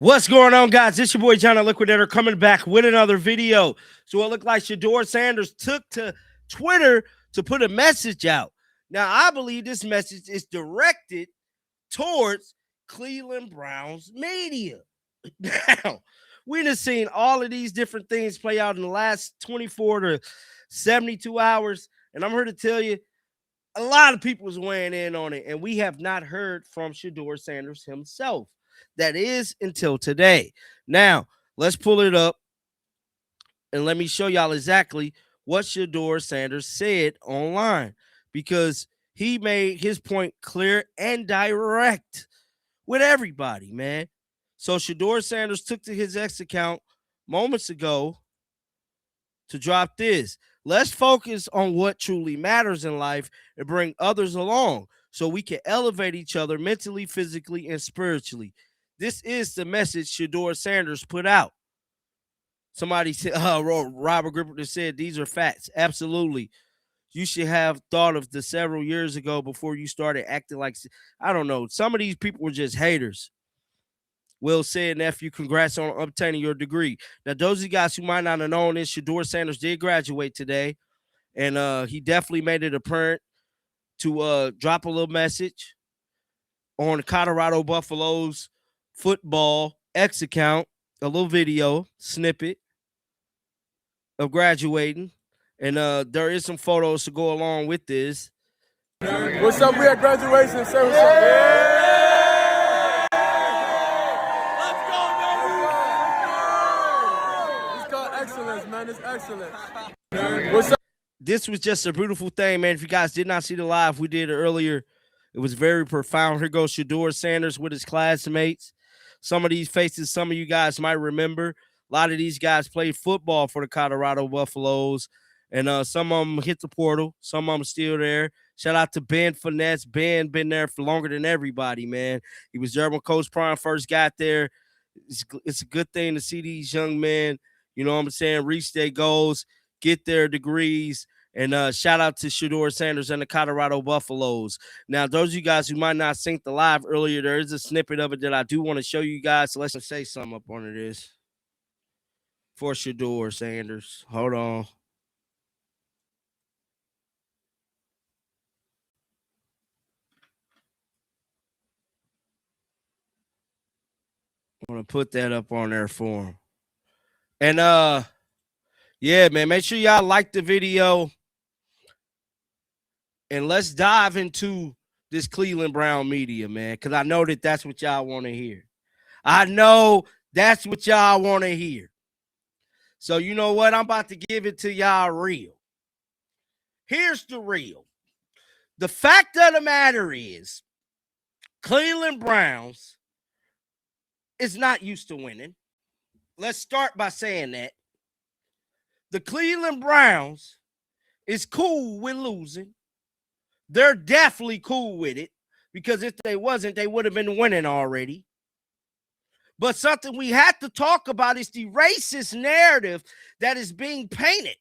What's going on, guys? It's your boy John the Liquidator coming back with another video. So it looked like Shedeur Sanders took to Twitter to put a message out. Now, I believe this message is directed towards Cleveland Browns media. Now, we done seen all of these different things play out in the last 24 to 72 hours. And I'm here to tell you, a lot of people is weighing in on it, and we have not heard from Shedeur Sanders himself. That is until today. Now, let's pull it up and let me show y'all exactly what Shedeur Sanders said online, because he made his point clear and direct with everybody, man. So Shedeur Sanders took to his X account moments ago to drop this. Let's focus on what truly matters in life and bring others along so we can elevate each other mentally, physically, and spiritually. This is the message Shedeur Sanders put out. Somebody said, Robert Gripper said, these are facts. Absolutely. You should have thought of this several years ago before you started acting like, I don't know. Some of these people were just haters. Will said, nephew, congrats on obtaining your degree. Now, those of you guys who might not have known this, Shedeur Sanders did graduate today, and he definitely made it apparent to drop a little message on the Colorado Buffaloes football X account, a little video snippet of graduating, and there is some photos to go along with this. What's up? We at graduation. Say what's up. Yeah! Let's go, baby! It's called excellence, man. It's excellence. What's up? This was just a beautiful thing, man. If you guys did not see the live, we did it earlier. It was very profound. Here goes Shedeur Sanders with his classmates. Some of these faces, some of you guys might remember. A lot of these guys played football for the Colorado Buffaloes, and some of them hit the portal. Some of them still there. Shout out to Ben Finesse. Ben been there for longer than everybody, man. He was there when Coach Prime first got there. It's a good thing to see these young men, you know what I'm saying, reach their goals, get their degrees. And shout out to Shedeur Sanders and the Colorado Buffaloes. Now, those of you guys who might not sync the live earlier, there is a snippet of it that I do want to show you guys. So let's say something up under this for Shedeur Sanders. Hold on. I'm going to put that up on there for him. And, yeah, man, make sure y'all like the video. And let's dive into this Cleveland Brown media, man, because I know that that's what y'all want to hear. I know that's what y'all want to hear. So you know what? I'm about to give it to y'all real. Here's the real. The fact of the matter is, Cleveland Browns is not used to winning. Let's start by saying that. The Cleveland Browns is cool with losing. They're definitely cool with it, because if they wasn't, they would have been winning already. But something we have to talk about is the racist narrative that is being painted.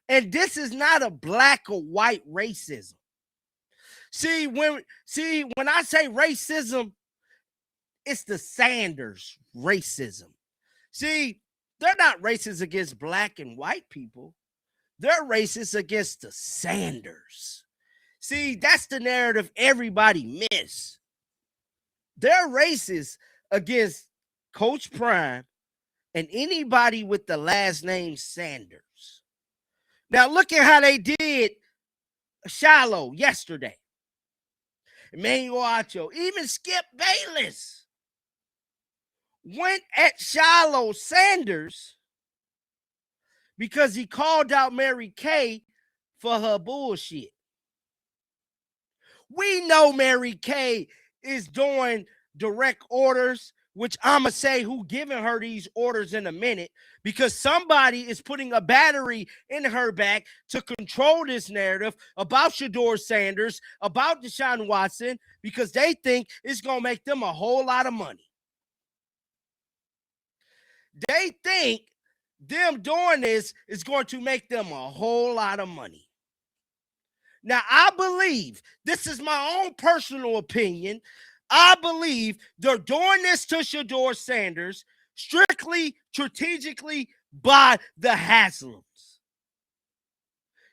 And this is not a black or white racism. See, when I say racism, it's the Sanders racism. See, they're not racist against black and white people. They're racist against the Sanders. See, that's the narrative everybody miss. They're racist against Coach Prime and anybody with the last name Sanders. Now, look at how they did Shiloh yesterday. Emmanuel Acho, even Skip Bayless went at Shiloh Sanders because he called out Mary Kay for her bullshit. We know Mary Kay is doing direct orders, which I'm going to say who giving her these orders in a minute, because somebody is putting a battery in her back to control this narrative about Shedeur Sanders, about Deshaun Watson, because they think it's going to make them a whole lot of money. They think them doing this is going to make them a whole lot of money. Now, I believe, this is my own personal opinion, I believe they're doing this to Shedeur Sanders strictly, strategically by the Haslams.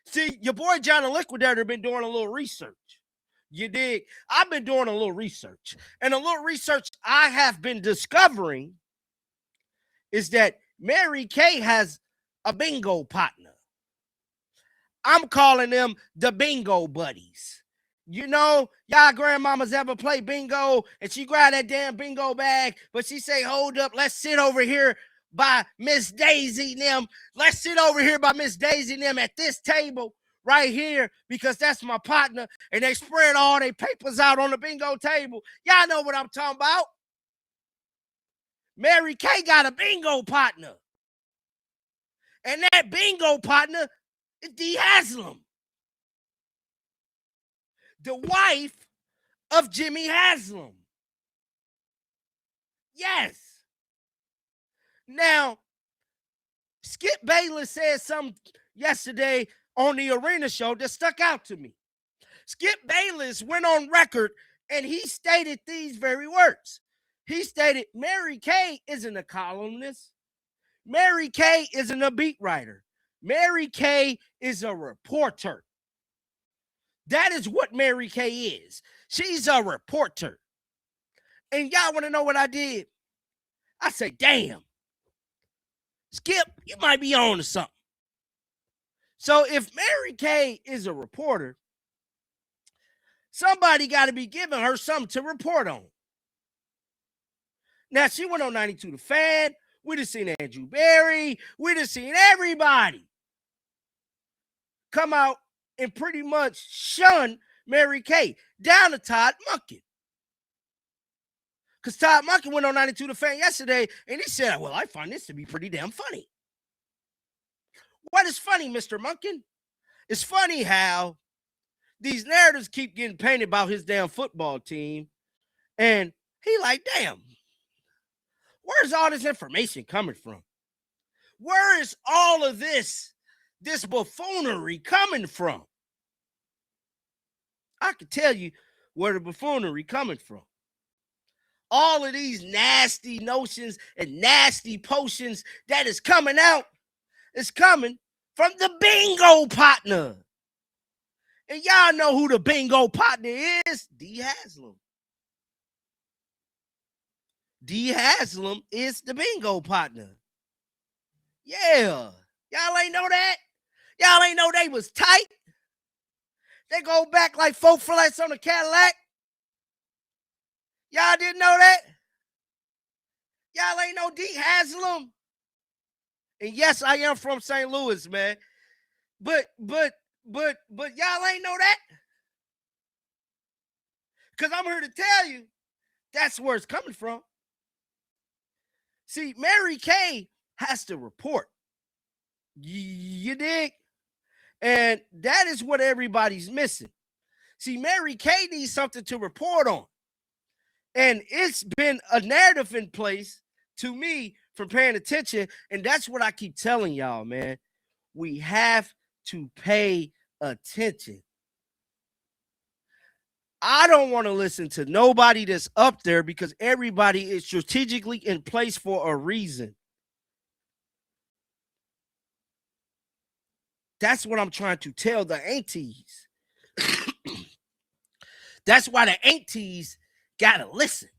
See, your boy John the Liquidator been doing a little research. You dig? I've been doing a little research. And a little research I have been discovering is that Mary Kay has a bingo partner. I'm calling them the bingo buddies. You know, y'all grandmamas ever play bingo and she grab that damn bingo bag, but she say, hold up, let's sit over here by Miss Daisy and them. Let's sit over here by Miss Daisy and them at this table right here because that's my partner. And they spread all their papers out on the bingo table. Y'all know what I'm talking about. Mary Kay got a bingo partner. And that bingo partner is Dee Haslam, the wife of Jimmy Haslam. Yes. Now, Skip Bayless said something yesterday on the Arena Show that stuck out to me. Skip Bayless went on record and he stated these very words. He stated, Mary Kay isn't a columnist. Mary Kay isn't a beat writer. Mary Kay is a reporter. That is what Mary Kay is. She's a reporter. And y'all want to know what I did? I say, damn, Skip, you might be on to something. So if Mary Kay is a reporter, somebody got to be giving her something to report on. Now, she went on 92 The Fan. We done seen Andrew Berry. We done seen everybody come out and pretty much shun Mary Kay, down to Todd Monken. Because Todd Monken went on 92 The Fan yesterday, and he said, well, I find this to be pretty damn funny. What is funny, Mr. Monken? It's funny how these narratives keep getting painted about his damn football team, and he like, damn, where's all this information coming from? Where is all of this buffoonery coming from? I can tell you where the buffoonery coming from. All of these nasty notions and nasty potions that is coming out is coming from the bingo partner. And y'all know who the bingo partner is? Dee Haslam. Dee Haslam is the bingo partner. Yeah. Y'all ain't know that? Y'all ain't know they was tight? They go back like 4 flats on a Cadillac? Y'all didn't know that? Y'all ain't know Dee Haslam? And yes, I am from St. Louis, man. But y'all ain't know that? Because I'm here to tell you that's where it's coming from. See, Mary Kay has to report. You dig? And that is what everybody's missing. See, Mary Kay needs something to report on. And it's been a narrative in place to me from paying attention. And that's what I keep telling y'all, man. We have to pay attention. I don't want to listen to nobody that's up there because everybody is strategically in place for a reason. That's what I'm trying to tell the aunties. That's why the aunties gotta listen.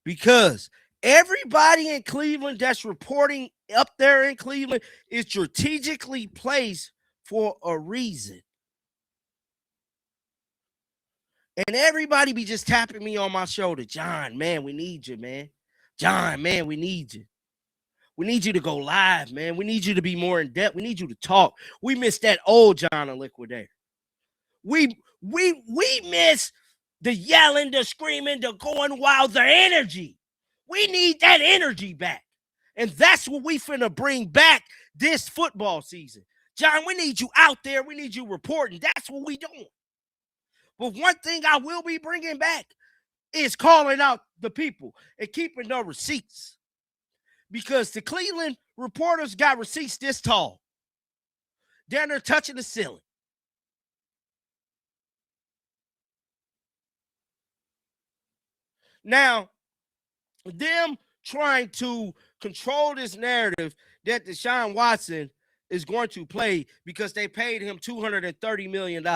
Because everybody in Cleveland that's reporting up there in Cleveland is strategically placed for a reason. And everybody be just tapping me on my shoulder. John, man, we need you, man. John, man, we need you. We need you to go live, man. We need you to be more in depth. We need you to talk. We miss that old John the Liquidator. We miss the yelling, the screaming, the going wild, the energy. We need that energy back. And that's what we finna bring back this football season. John, we need you out there. We need you reporting. That's what we doing. But one thing I will be bringing back is calling out the people and keeping the receipts. Because the Cleveland reporters got receipts this tall. They're touching the ceiling. Now, them trying to control this narrative that Deshaun Watson is going to play because they paid him $230 million.